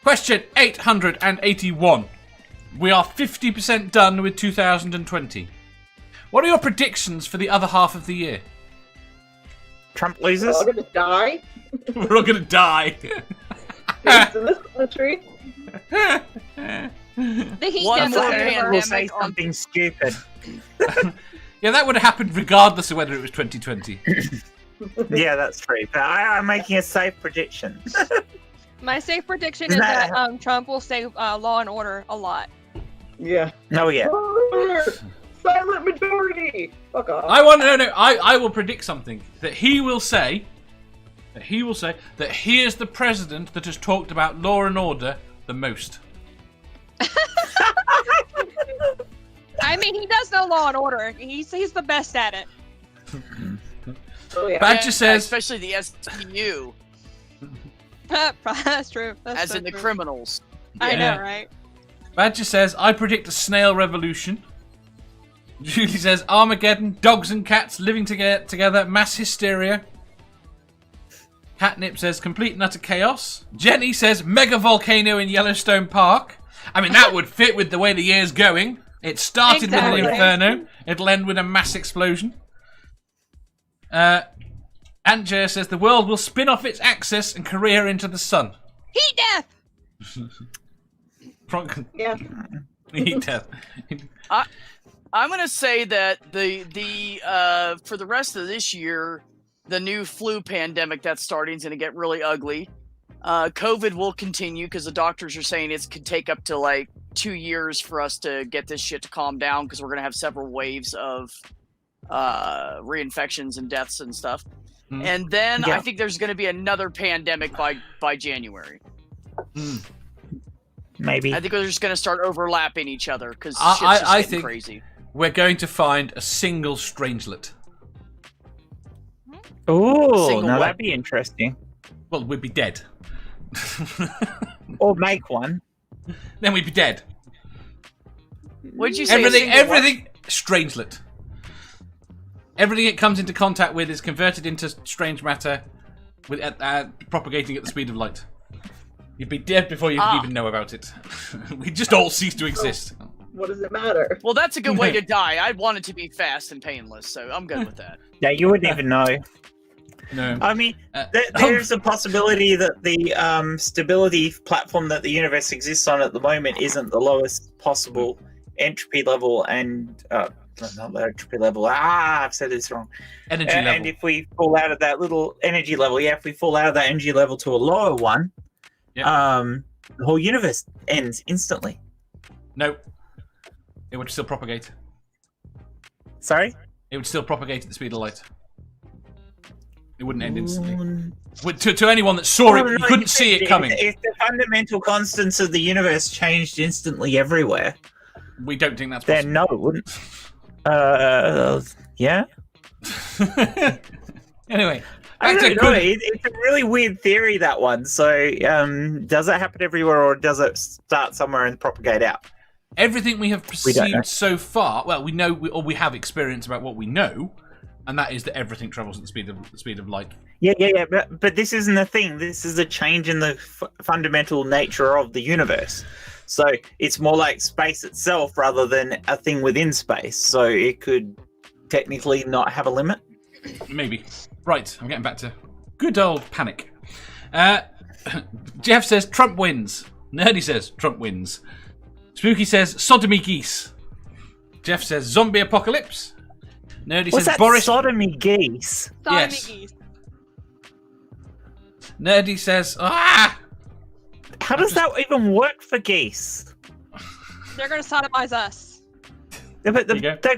Question 881. We are 50% done with 2020. What are your predictions for the other half of the year? Trump loses. We're all gonna die. We're all gonna die. In this country. The heat One more definitely man will will say something stupid. Yeah, that would have happened regardless of whether it was 2020. Yeah, that's true. But I'm making a safe prediction. My safe prediction is that Trump will say law and order a lot. Yeah. Oh yeah. Silent majority. Fuck off. I will predict something that he will say. That he is the president that has talked about law and order the most. I mean, he does know law and order. He's the best at it. Oh, yeah. Badger says, especially the STU, That's true. That's as so in the true. criminals. I Yeah. know, right? Badger says, I predict a snail revolution. Julie says, Armageddon, dogs and cats living together, mass hysteria. Catnip says, complete and utter chaos. Jenny says, mega volcano in Yellowstone Park. I mean, that would fit with the way the year's going. It started Exactly. with an inferno. It'll end with a mass explosion. Antjer says, the world will spin off its axis and career into the sun. Heat death! Yeah. Heat death. I'm gonna say that the for the rest of this year, the new flu pandemic that's starting is gonna get really ugly. COVID will continue because the doctors are saying it could take up to like 2 years for us to get this shit to calm down because we're gonna have several waves of reinfections and deaths and stuff. Mm. And then Yeah. I think there's gonna be another pandemic by January. Maybe. I think we're just gonna start overlapping each other because I- shit's just I getting think- crazy. We're going to find a single strangelet. Ooh, Single now what? that'd be interesting. Well, we'd be dead. Or make one. Then we'd be dead. What did you say? Everything, strangelet. Everything it comes into contact with is converted into strange matter, with propagating at the speed of light. You'd be dead before you could even know about it. We'd just all cease to exist. What does it matter? Well, that's a good way to die. I want it to be fast and painless, so I'm good with that. Yeah, you wouldn't even know. No. I mean, there's a possibility that the stability platform that the universe exists on at the moment isn't the lowest possible entropy level and not the entropy level. I've said this wrong. Energy level. And if we fall out of that little energy level, if we fall out of that energy level to a lower one, the whole universe ends instantly. No. It would still propagate. Sorry? It would still propagate at the speed of light. It wouldn't end instantly. To anyone that saw it, you couldn't see it coming. If the fundamental constants of the universe changed instantly everywhere, We don't think that's possible. then no, it wouldn't. Yeah? Anyway, I back to don't know. good. It's a really weird theory, that one. So, does it happen everywhere, or does it start somewhere and propagate out? Everything we have We don't know. perceived so far, well, we know, or we have experience about what we know, and that is that everything travels at the speed of light. Yeah. But this isn't a thing. This is a change in the fundamental nature of the universe. So it's more like space itself rather than a thing within space. So it could technically not have a limit. Maybe. Right, I'm getting back to good old panic. Jeff says Trump wins. Nerdy says Trump wins. Spooky says sodomy geese. Jeff says zombie apocalypse. Nerdy What's says that? Boris. Sodomy geese. Sodomy Yes. geese. Nerdy says How does that even work for geese? They're gonna sodomize us. Yeah, but There you go. they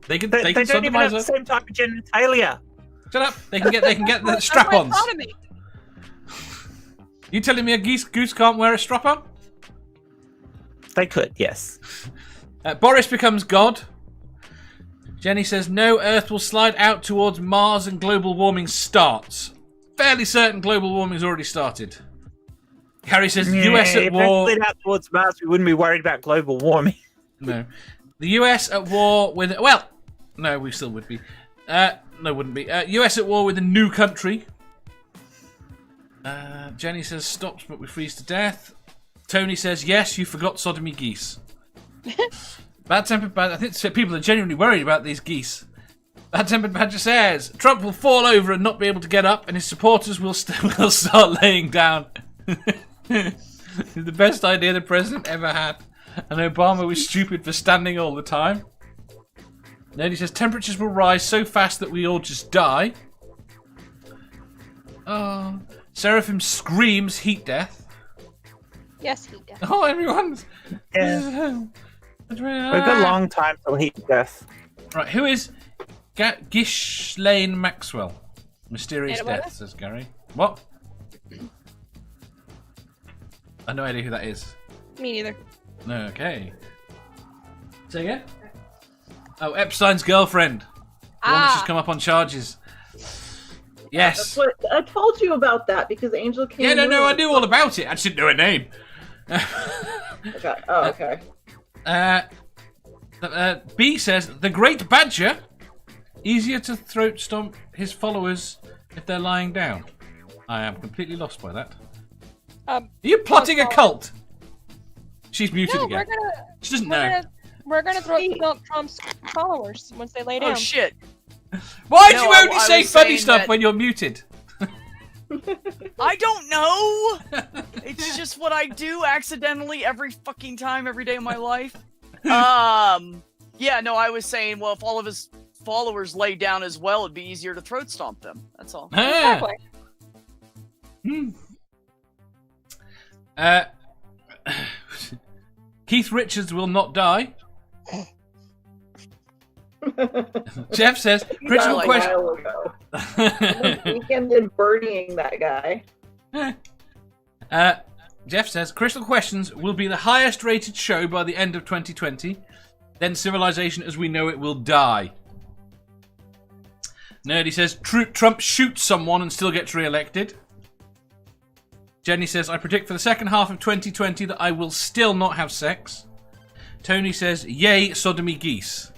They can don't even sodomize have the us. same type of genitalia. Shut up. They can get the That's strap-ons. why sodomy. You telling me a goose can't wear a strap-on? They could, yes. Boris becomes God. Jenny says no, Earth will slide out towards Mars and global warming starts. Fairly certain global warming's already started. Carrie says US at if war. they slid out towards Mars, we wouldn't be worried about global warming. No. The US at war with... Well, no, we still would be. No, wouldn't be. US at war with a new country. Jenny says stops, but we freeze to death. Tony says yes, you forgot sodomy geese. Bad-tempered badger. I think people are genuinely worried about these geese. Bad-tempered badger says Trump will fall over and not be able to get up, and his supporters will start laying down. It's the best idea the president ever had, and Obama was stupid for standing all the time. Nerdy says temperatures will rise so fast that we all just die. Oh, Seraphim screams heat death. Yes, heat death. Oh, everyone's. Yeah. We've got a long time till heat death. Right, who is Ghislaine Maxwell? Mysterious death, says Gary. What? I have no idea who that is. Me neither. No, okay. Say again? Oh, Epstein's girlfriend. The one that's just come up on charges. Yes. That's what I told you about that because Angel came. Yeah, no, I knew all about it. I just didn't know her name. Okay. Oh, okay. B says the Great Badger. Easier to throat stomp his followers if they're lying down. I am completely lost by that. Are you plotting a cult? She's muted again. She doesn't know. We're gonna throw Trump's followers once they lay down. Oh shit! Why do you only say funny stuff when you're muted? I don't know. It's just what I do accidentally every fucking time, every day of my life. Yeah, no, I was saying, well, if all of his followers lay down as well, it'd be easier to throat stomp them. That's all. Exactly. Keith Richards will not die. Jeff says critical question. Weekend in burning that guy. Jeff says critical questions will be the highest rated show by the end of 2020. Then civilization as we know it will die. Nerdy says Trump shoots someone and still gets re-elected. Jenny says I predict for the second half of 2020 that I will still not have sex. Tony says yay sodomy geese.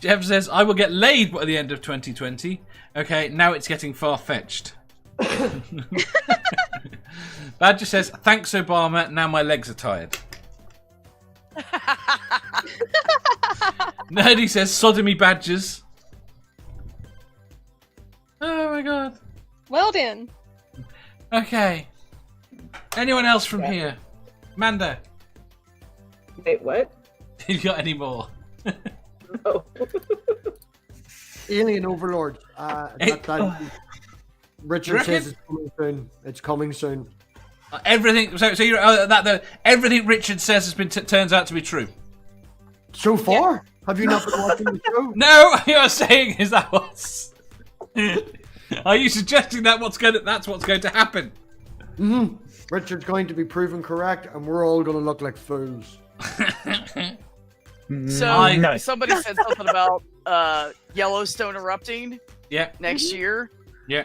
Jeff says, I will get laid by the end of 2020. Okay, now it's getting far-fetched. Badger says, thanks, Obama. Now my legs are tired. Nerdy says, sodomy badgers. Oh, my God. Well done. Okay. Anyone else from here? Manda. Wait, what? You got any more? No. Alien Overlord. Richard says it's coming soon. It's coming soon. Everything. So you're everything Richard says has been turns out to be true. So far, have you not been watching the show? No, what you're saying is that what's. Are you suggesting that that's what's going to happen? Mm-hmm. Richard's going to be proven correct, and we're all going to look like fools. So somebody said something about Yellowstone erupting. Yeah. Next year. Yeah.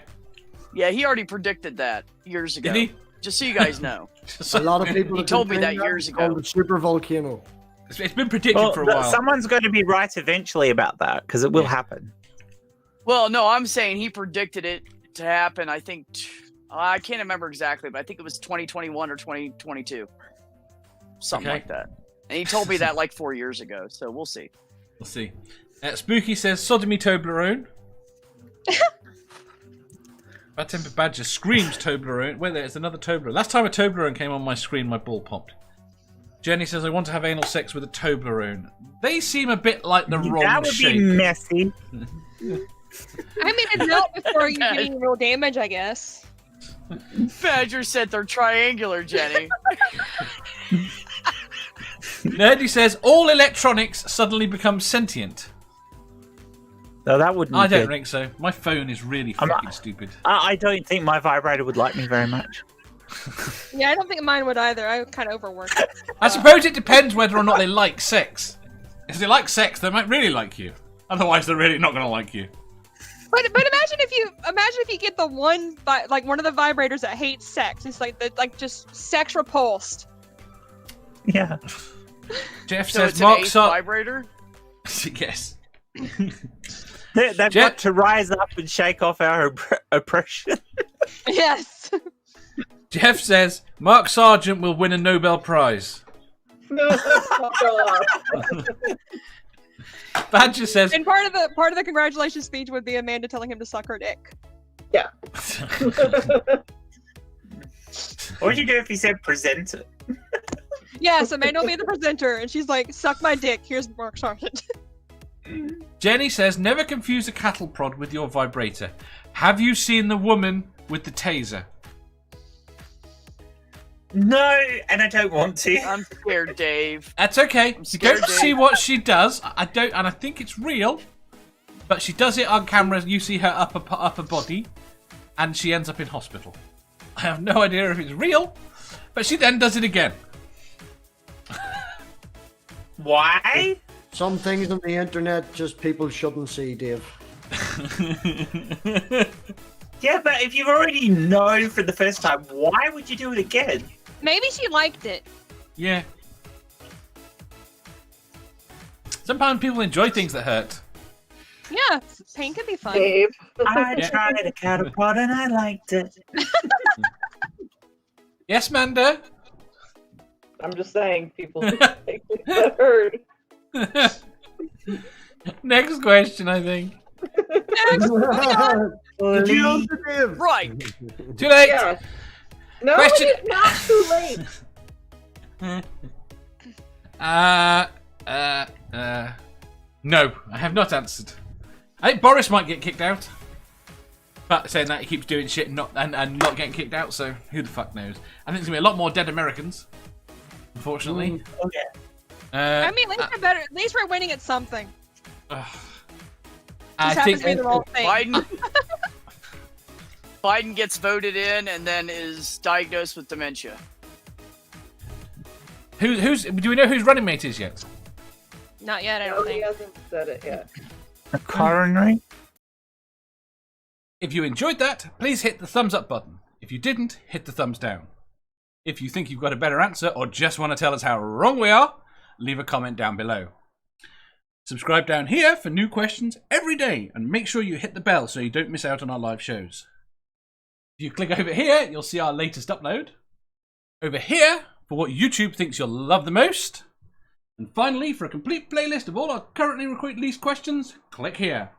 Yeah, he already predicted that years ago. Did he? Just so you guys know. A lot of people. He told me that years ago. The super volcano. It's been predicted for a while. Someone's going to be right eventually about that because it will happen. Well, no, I'm saying he predicted it to happen. I think I can't remember exactly, but I think it was 2021 or 2022, something like that. And he told me that like 4 years ago, so we'll see. We'll see. Spooky says sodomy Toblerone. Bad Tempered Badger screams Toblerone. Wait, there's another Toblerone. Last time a Toblerone came on my screen, my ball popped. Jenny says, I want to have anal sex with a Toblerone. They seem a bit like the wrong shape. That would be messy. I mean, it's not before you get any real damage, I guess. Badger said they're triangular, Jenny. Nerdy says, all electronics suddenly become sentient. No, that wouldn't. I don't think so. My phone is really fucking stupid. I don't think my vibrator would like me very much. Yeah, I don't think mine would either. I kind of overwork it. I suppose it depends whether or not they like sex. If they like sex, they might really like you. Otherwise, they're really not going to like you. But imagine if you get the one of the vibrators that hates sex. It's like just sex repulsed. Yeah. Jeff So says it's Mark an vibrator. Yes. They've Jeff- got to rise up and shake off our oppression. Yes. Jeff says Mark Sargent will win a Nobel Prize. Fuck off. Badger says And part of the congratulations speech would be Amanda telling him to suck her dick. What would you do if he said presenter? Yes, Amanda will be the presenter, and she's like, "Suck my dick." Here's Mark Sargent. Jenny says never confuse a cattle prod with your vibrator. Have you seen the woman with the taser? No, and I don't want to. I'm scared, Dave. That's okay. You scared, don't Dave. see what she does. I don't, and I think it's real. But she does it on camera. You see her upper body, and she ends up in hospital. I have no idea if it's real, but she then does it again. Why? Some things on the internet just people shouldn't see, Dave. Yeah, but if you've already known for the first time, why would you do it again? Maybe she liked it. Yeah. Sometimes people enjoy things that hurt. Yeah, pain can be fun. Dave. I Yeah. tried a cattle prod and I liked it. Yes, Manda? I'm just saying, people take things that hurt. Next question, I think. Did you answer, Dave? Right. Too late. Yeah. No, Question- it's not too late. No, I have not answered. I think Boris might get kicked out. But saying that, he keeps doing shit and not getting kicked out, so who the fuck knows? I think there's going to be a lot more dead Americans, unfortunately. Okay. I mean, at least we're winning at something. I Just happens think to be the wrong thing. Biden gets voted in and then is diagnosed with dementia. do we know whose running mate is yet? Not yet, I No, don't he think. hasn't said it yet. A coronary? If you enjoyed that, please hit the thumbs up button. If you didn't, hit the thumbs down. If you think you've got a better answer or just want to tell us how wrong we are, leave a comment down below. Subscribe down here for new questions every day and make sure you hit the bell so you don't miss out on our live shows. If you click over here, you'll see our latest upload. Over here, for what YouTube thinks you'll love the most. And finally, for a complete playlist of all our currently released questions, click here.